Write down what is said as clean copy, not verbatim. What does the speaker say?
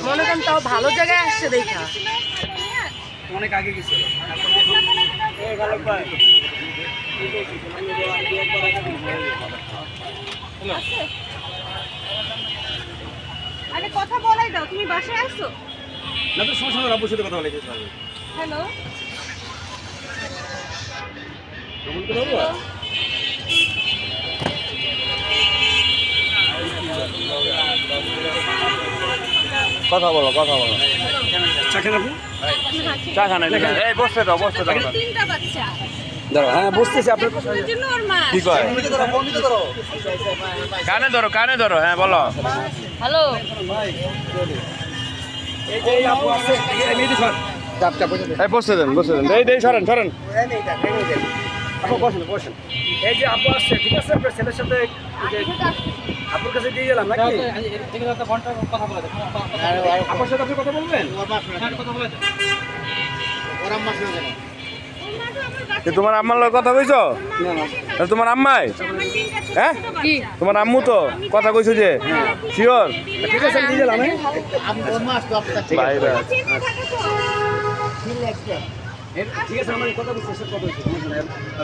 মনে করেন তাও ভালো জায়গায় আসছে দেখা। অনেক আগে গেছিল। আরে কথা বলাই দাও, তুমি বাসায় আসছো? না তো সমস্যা নেই, অবশ্যই কথা বলে গেছে। হ্যালো কথা বলো চা খান আপনি? চা খান এই বসতে দাও তিনটা বাচ্চা দাঁড়া, হ্যাঁ বুঝতেছি আপনার কথা। ওর জন্য ওর মা। কি কয় কানে ধরো হ্যাঁ বলো হ্যালো এই যে আপু আছে, এই মেয়েটি সর। চাপ চাপ বসে এই বসতে দেন এই সরেন আপু বসেন। এই যে আপু আসছে, ঠিক আছে, আপনার ছেলের সাথে এই যে আপুর কাছে দিয়ে গেলাম নাকি? আপুর সাথে আপনি কথা বলবেন? তোমার আম্মার লগে কথা কইছো তোমার আম্মাই হ্যাঁ তোমার আম্মু তো কথা কইছো যে শিওর ঠিক আছে, আমি দিয়ে গেলাম। বাইরে ঠিক আছে, আমার কথা বুঝতে কথা হচ্ছে।